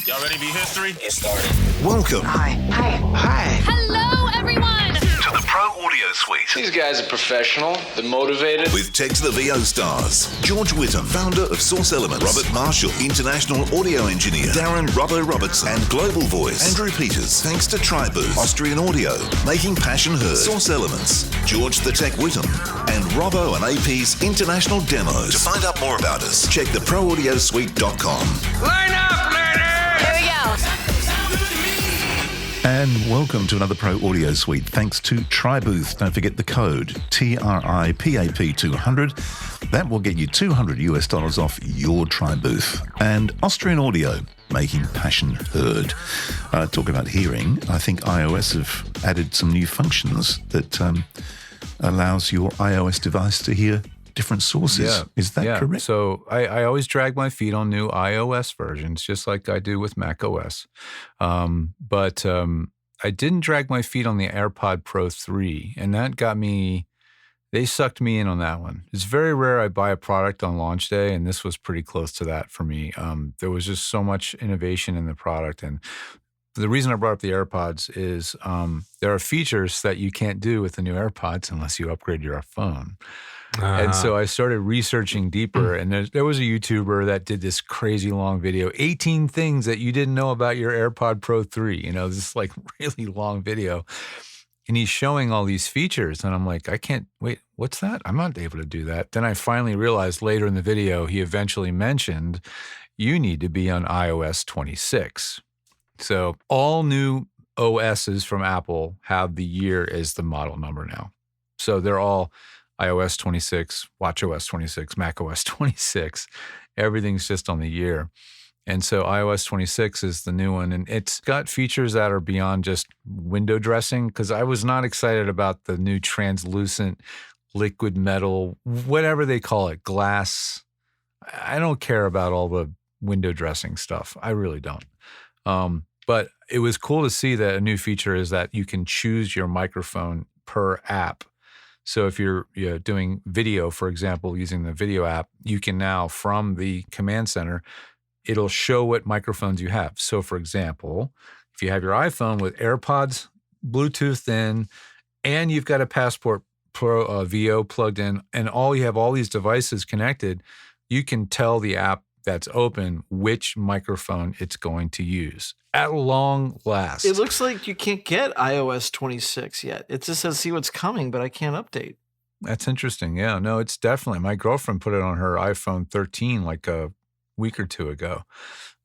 Y'all ready to be history? Get started. Welcome Hi. Hello, everyone. to the Pro Audio Suite These guys are professional. They're motivated. with Tech to the VO stars. George Whittam, founder of Source Elements. Robert Marshall, international audio engineer. Darren Robbo Robertson and global voice. Andrew Peters, thanks to Tribooth, Austrian Audio, making passion heard. Source Elements, George the Tech Whittam, and Robbo and AP's international demos. To find out more about us, check theproaudiosuite.com. Line up, ladies! Here we go. And welcome to another Pro Audio Suite. Thanks to Tribooth. Don't forget the code TRIPAP200. That will get you $200 off your Tribooth. And Austrian Audio, making passion heard. Talk about hearing. I think iOS have added some new functions that allows your iOS device to hear different sources. Yeah. Is that correct? So I always drag my feet on new iOS versions, just like I do with macOS. But I didn't drag my feet on the AirPod Pro 3, and that got me, they sucked me in on that one. It's very rare I buy a product on launch day, and this was pretty close to that for me. There was just so much innovation in the product. And the reason I brought up the AirPods is there are features that you can't do with the new AirPods unless you upgrade your phone. And so I started researching deeper, and there was a YouTuber that did this crazy long video, 18 things that you didn't know about your AirPod Pro 3, this like really long video. And he's showing all these features, and I'm like, I can't, wait, what's that? I'm not able to do that. Then I finally realized later in the video, he eventually mentioned, you need to be on iOS 26. So all new OSs from Apple have the year as the model number now. So they're all iOS 26, watchOS 26, macOS 26. Everything's just on the year. And so iOS 26 is the new one. And it's got features that are beyond just window dressing, because I was not excited about the new translucent liquid metal, whatever they call it, glass. I don't care about all the window dressing stuff. I really don't. But it was cool to see that a new feature is that you can choose your microphone per app. So if you're doing video, for example, using the video app, you can now, from the command center, it'll show what microphones you have. So for example, if you have your iPhone with AirPods Bluetooth in, and you've got a PASport Pro VO plugged in, and you have all these devices connected, you can tell the app that's open which microphone it's going to use at long last. It looks like you can't get iOS 26 yet. It just says see what's coming, but I can't update. That's interesting. Yeah, no, it's definitely. My girlfriend put it on her iPhone 13 like a week or two ago.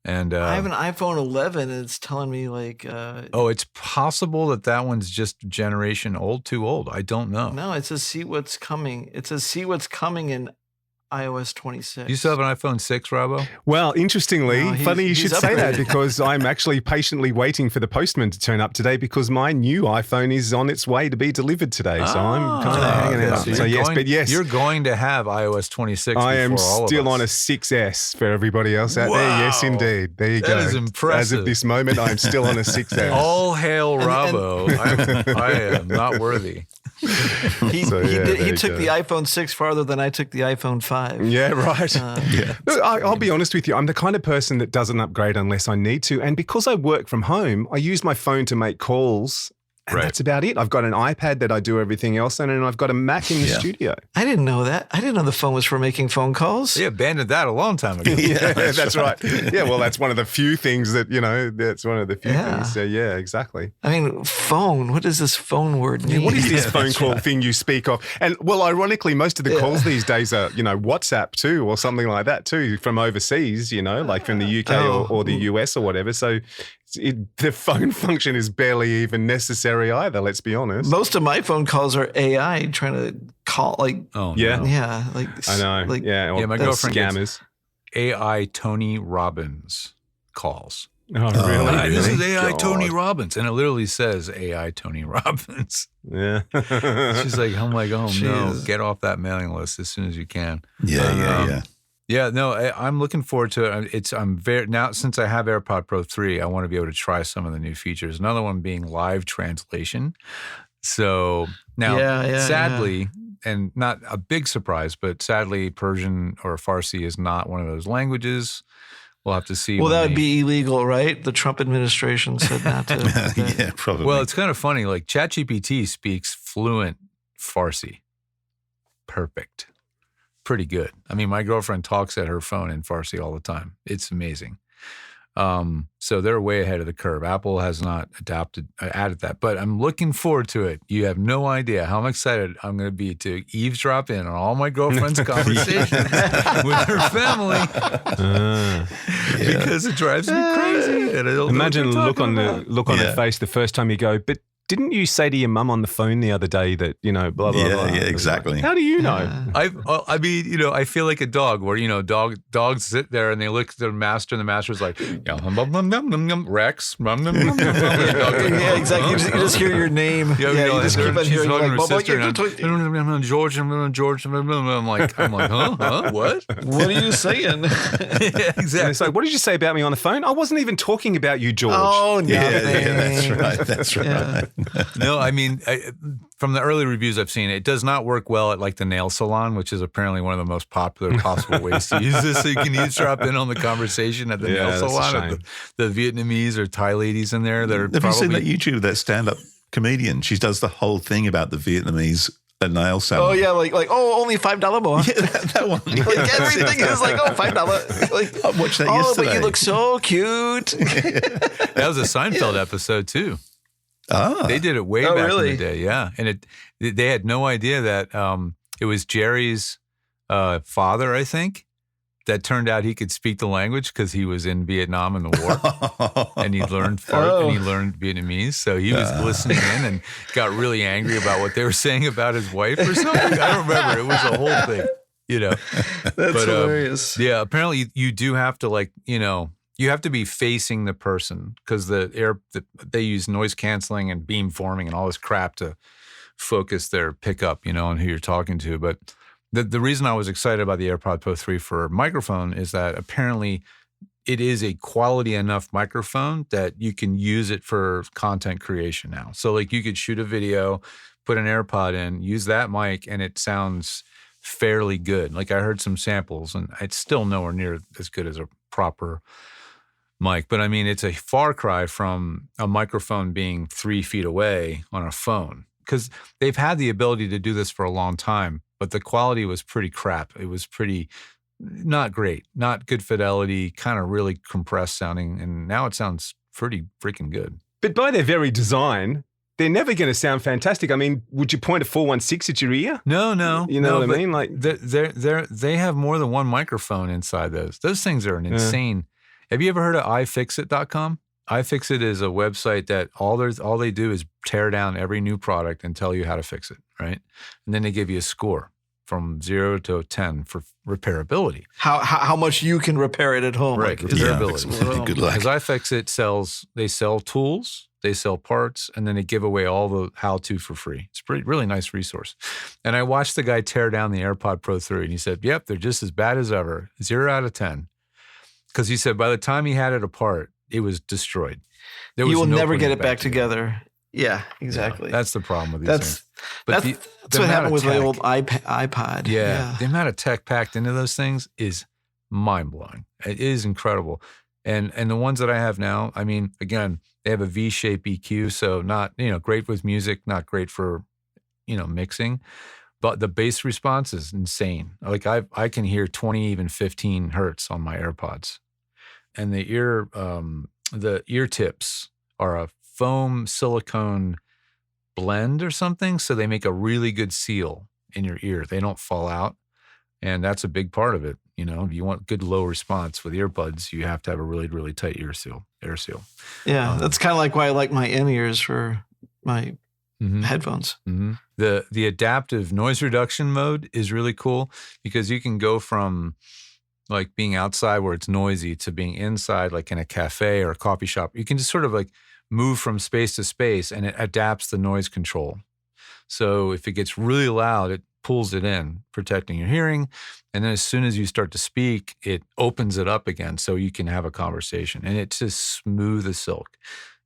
And I have an iPhone 11 and it's telling me like... it's possible that one's just generation too old. I don't know. No, it says see what's coming. It says see what's coming in iOS 26. You still have an iPhone 6, Robbo? Well, interestingly, No, funny you he's should say that, upgraded. because I'm actually patiently waiting for the postman to turn up today, because my new iPhone is on its way to be delivered today. So I'm kind of hanging out. So yes, You're going to have iOS 26 I am before all of still us. on a 6S for everybody else out there. Yes, indeed. There you go. That is impressive. As of this moment, I'm still on a 6S. All hail Robbo. I am not worthy. He took the iPhone 6 farther than I took the iPhone 5. Yeah, right. Yeah. Look, I'll be honest with you. I'm the kind of person that doesn't upgrade unless I need to. And because I work from home, I use my phone to make calls. And that's about it. I've got an iPad that I do everything else on, and I've got a Mac in the studio. I didn't know that. I didn't know the phone was for making phone calls. They abandoned that a long time ago. Yeah, that's right. Yeah, well, that's one of the few things that, that's one of the few things. So, yeah, exactly. I mean, phone. What does this phone word mean? What is this phone call thing you speak of? And, well, ironically, most of the calls these days are, WhatsApp too, or something like that too, from overseas, like from the UK or the US or whatever. So the phone function is barely even necessary either, let's be honest. Most of my phone calls are AI trying to call, like... Oh, yeah. no. Yeah, like... I know. Like, yeah, my girlfriend scammers. gets AI Tony Robbins calls. Oh, really? Hi, this is AI God. Tony Robbins. And it literally says AI Tony Robbins. Yeah. She's like, I'm like, oh, no, Jesus. get off that mailing list as soon as you can. Yeah. Yeah, no, I'm looking forward to it. I'm very now, since I have AirPod Pro 3, I want to be able to try some of the new features. Another one being live translation. So now, sadly, and not a big surprise, but sadly, Persian or Farsi is not one of those languages. We'll have to see. Well, when that would they- be illegal, right? The Trump administration said not to. Yeah, probably. Well, it's kind of funny. Like ChatGPT speaks fluent Farsi. Perfect. Pretty good. I mean, my girlfriend talks at her phone in Farsi all the time. It's amazing. So they're way ahead of the curve. Apple has not added that, but I'm looking forward to it. You have no idea how excited I'm going to be to eavesdrop in on all my girlfriend's conversations with her family because it drives me crazy. And I don't know what Imagine they're the talking look on Yeah. her face the first time you go, but didn't you say to your mum on the phone the other day that, blah, blah, Yeah, blah? yeah, exactly. How do you know? I mean, I feel like a dog where, dogs sit there and they look at their master and the master's like, Rex, Yeah, exactly. You just hear your name. Yeah, you just keep on hearing like, George, I'm like, huh? What? what are you saying? Yeah, And exactly. it's like, what did you say about me on the phone? I wasn't even talking about you, George. Oh, Yeah, nothing. that's right. That's right. Yeah. No, I mean, from the early reviews I've seen, it does not work well at like the nail salon, which is apparently one of the most popular possible ways to use this. So you can eavesdrop in on the conversation at the Yeah, nail that's a salon. shame. The Vietnamese or Thai ladies in there that are Have you probably seen that YouTube of that stand-up comedian? She does the whole thing about the Vietnamese nail salon. Oh yeah, like only $5 more. Yeah, that one. Like everything is like $5. Like, I watched that oh, yesterday. but you look so cute. that was a Seinfeld episode too. Ah, They did it way Oh, back really? in the day, yeah. And they had no idea that it was Jerry's father, I think, that turned out he could speak the language because he was in Vietnam in the war, and he learned and he learned Vietnamese. So he was listening in and got really angry about what they were saying about his wife or something. I don't remember. It was a whole thing, That's hilarious. Yeah, apparently you do have to you have to be facing the person because they use noise canceling and beam forming and all this crap to focus their pickup, on who you're talking to. But the reason I was excited about the AirPods Pro 3 for microphone is that apparently it is a quality enough microphone that you can use it for content creation now. So like you could shoot a video, put an AirPod in, use that mic, and it sounds fairly good. Like I heard some samples and it's still nowhere near as good as a proper mic. But I mean, it's a far cry from a microphone being 3 feet away on a phone because they've had the ability to do this for a long time, but the quality was pretty crap. It was pretty not great, not good fidelity, kind of really compressed sounding. And now it sounds pretty freaking good. But by their very design, they're never going to sound fantastic. I mean, would you point a 416 at your ear? No. You know what I but mean? Like they have more than one microphone inside those. Those things are an insane. Have you ever heard of iFixit.com? iFixit is a website that all they do is tear down every new product and tell you how to fix it, right? And then they give you a score from 0 to 10 for repairability. How much you can repair it at home. Right, Like, is yeah, there- repairability. good luck. Because iFixit they sell tools, they sell parts, and then they give away all the how-to for free. It's a really nice resource. And I watched the guy tear down the AirPod Pro 3, and he said, yep, they're just as bad as ever, 0 out of 10. Because he said by the time he had it apart, it was destroyed. There was You will no never putting get it back together. Yeah, exactly. That's the problem with these That's things. But that's what happened with my old iPod. Yeah, the amount of tech packed into those things is mind-blowing. It is incredible. And the ones that I have now, I mean, again, they have a V-shape EQ, so not, great with music, not great for, mixing. But the bass response is insane. Like I can hear 20, even 15 hertz on my AirPods. And the ear tips are a foam silicone blend or something. So they make a really good seal in your ear. They don't fall out. And that's a big part of it. If you want good low response with earbuds, you have to have a really, really tight air seal. Yeah, that's kind of like why I like my in-ears for my headphones. Mm-hmm. The adaptive noise reduction mode is really cool because you can go from like being outside where it's noisy to being inside, like in a cafe or a coffee shop. You can just sort of like move from space to space and it adapts the noise control. So if it gets really loud, it pulls it in, protecting your hearing. And then as soon as you start to speak, it opens it up again so you can have a conversation. And it's just smooth as silk.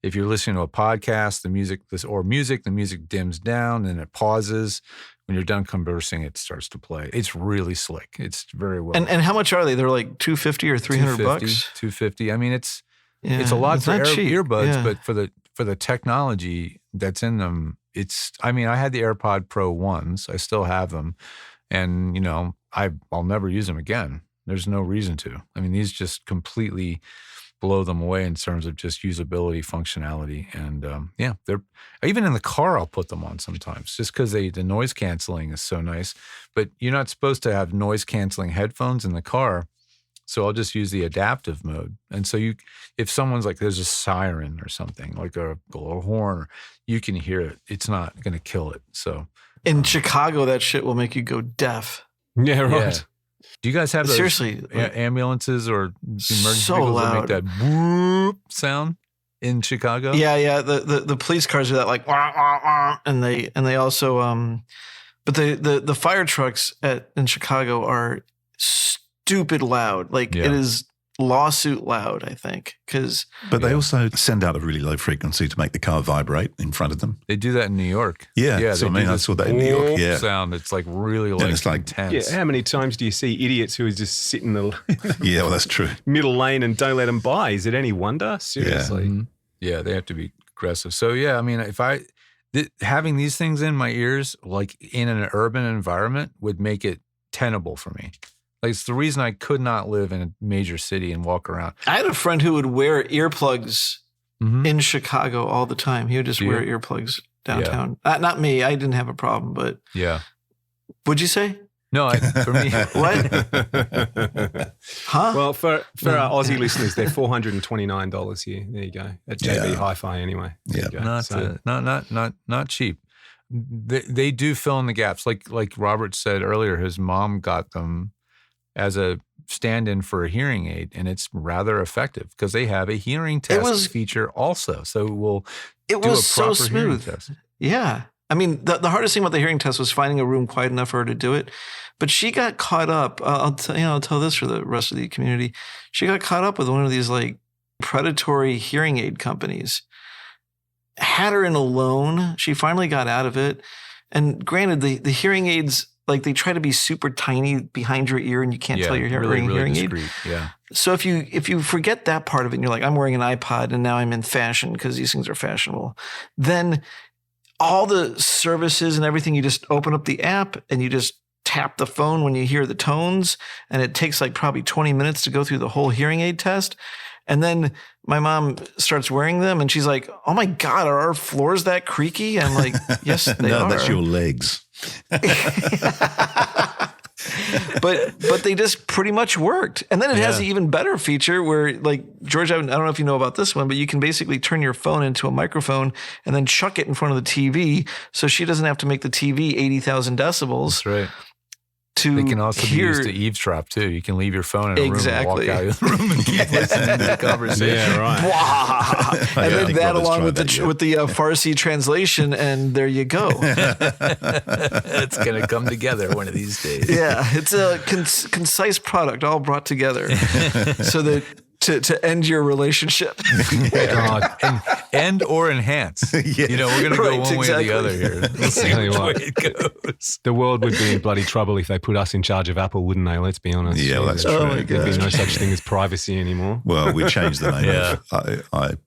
If you're listening to a podcast, the music dims down and it pauses when you're done conversing, it starts to play. It's really slick. It's very well. And how much are they? They're like $250 or $300 bucks. $250. I mean, it's a lot for earbuds, but for the technology that's in them, I had the AirPod Pro ones. I still have them. And, I'll never use them again. There's no reason to. I mean, these just completely blow them away in terms of just usability, functionality. And they're even in the car, I'll put them on sometimes just because the noise canceling is so nice. But you're not supposed to have noise canceling headphones in the car. So I'll just use the adaptive mode. And so if someone's like, there's a siren or something, like a horn, you can hear it. It's not going to kill it. So in Chicago, that shit will make you go deaf. Yeah, right. Yeah. Do you guys have those seriously ambulances or emergency so vehicles loud. that make that whoop sound in Chicago? Yeah. The police cars are that like wah, wah, wah, and they also but the fire trucks in Chicago are stupid loud. Like it is lawsuit loud, I think. But they also send out a really low frequency to make the car vibrate in front of them. They do that in New York. Yeah. So I saw that in New York. Yeah. Sound. It's like really intense. Yeah. How many times do you see idiots who are just sitting in the yeah, well, that's true. middle lane and don't let them by? Is it any wonder? Seriously. Yeah. Mm-hmm. Yeah, they have to be aggressive. So yeah, I mean, if having these things in my ears, like in an urban environment, would make it tenable for me. Like it's the reason I could not live in a major city and walk around. I had a friend who would wear earplugs in Chicago all the time. He would just wear earplugs downtown. Yeah. Not me. I didn't have a problem, but yeah. What'd you say? No, for me. What? Huh? Well, for our Aussie listeners, they're $429 here. There you go. At JB Hi-Fi anyway. Not cheap. They do fill in the gaps. Like Robert said earlier, his mom got them as a stand-in for a hearing aid, and it's rather effective because they have a hearing test feature also. So we'll do a proper so smooth. Hearing test. Yeah. I mean, the hardest thing about the hearing test was finding a room quiet enough for her to do it. But she got caught up. I'll tell this for the rest of the community. She got caught up with one of these like predatory hearing aid companies. Had her in a loan. She finally got out of it. And granted, the hearing aids, like they try to be super tiny behind your ear and you can't tell you're wearing a hearing discreet, aid. Yeah. So if you forget that part of it and you're like, I'm wearing an iPod and now I'm in fashion because these things are fashionable, then all the services and everything, you just open up the app and you just tap the phone when you hear the tones, and it takes like probably 20 minutes to go through the whole hearing aid test. And then my mom starts wearing them and she's like, oh my God, are our floors that creaky? I'm like, yes, they are. No, that's your legs. But they just pretty much worked. And then it has an even better feature where, like, George, I don't know if you know about this one, but you can basically turn your phone into a microphone and then chuck it in front of the TV so she doesn't have to make the TV 80,000 decibels. That's right. They can also be used to eavesdrop too. You can leave your phone in a room and walk out of the room and keep listening to the conversation. Yeah, right. And then that along with the Farsi translation, and there you go. It's going to come together one of these days. Yeah, it's a concise product all brought together so that to end your relationship. God. End or enhance. We're going to go one way or the other here. We'll see which way it goes. The world would be in bloody trouble if they put us in charge of Apple, wouldn't they? Let's be honest. Yeah, well, that's true. Oh my God. There'd be no such thing as privacy anymore. Well, we changed the name of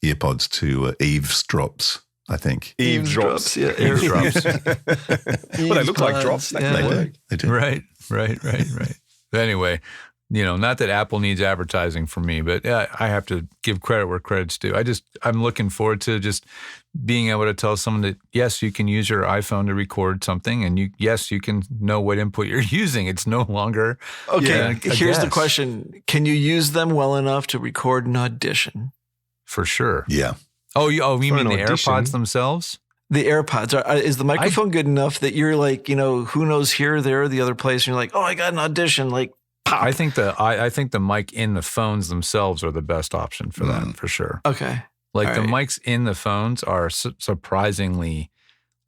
earpods to eavesdrops, I think. Eavesdrops. Yeah, eavesdrops. Well, they look like drops. They do. Right. But anyway, not that Apple needs advertising from me, but I have to give credit where credit's due. I'm looking forward to just being able to tell someone that, yes, you can use your iPhone to record something, and you can know what input you're using. It's no longer. Okay, here's the question. Can you use them well enough to record an audition? For sure. Yeah. Oh, you mean the audition? AirPods themselves? The AirPods. Is the microphone good enough that you're like, who knows here, there, or the other place, and you're like, oh, I got an audition, like, pop. I think the mic in the phones themselves are the best option for that, for sure. Okay. Like all the right. mics in the phones are surprisingly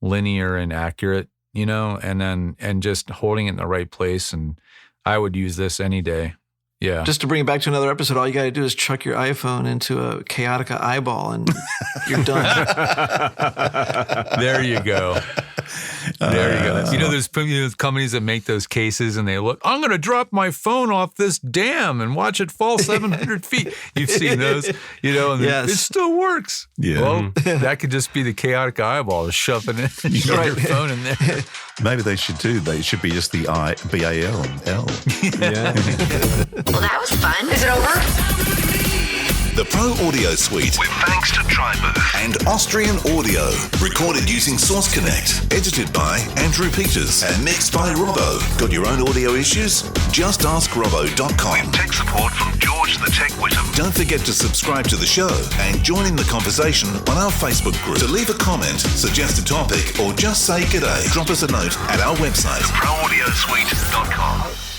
linear and accurate, and just holding it in the right place. And I would use this any day. Yeah. Just to bring it back to another episode, all you got to do is chuck your iPhone into a Chaotica Eyeball and you're done. There you go. There you go. You know, there's companies that make those cases and they look, I'm going to drop my phone off this dam and watch it fall 700 feet. You've seen those, you know, and Yes. it still works. Yeah. Well, that could just be the Chaotica Eyeball shoving it and your phone in there. Maybe they should do. They should be just the BAL and L. Yeah. Well, that was fun. Is it over? The Pro Audio Suite, with thanks to TriBooth and Austrian Audio. Recorded using Source Connect. Edited by Andrew Peters and mixed by Robbo. Got your own audio issues? Just ask Robbo.com. With tech support from George the Tech Whittam. Don't forget to subscribe to the show and join in the conversation on our Facebook group. To leave a comment, suggest a topic, or just say g'day, drop us a note at our website, theproaudiosuite.com.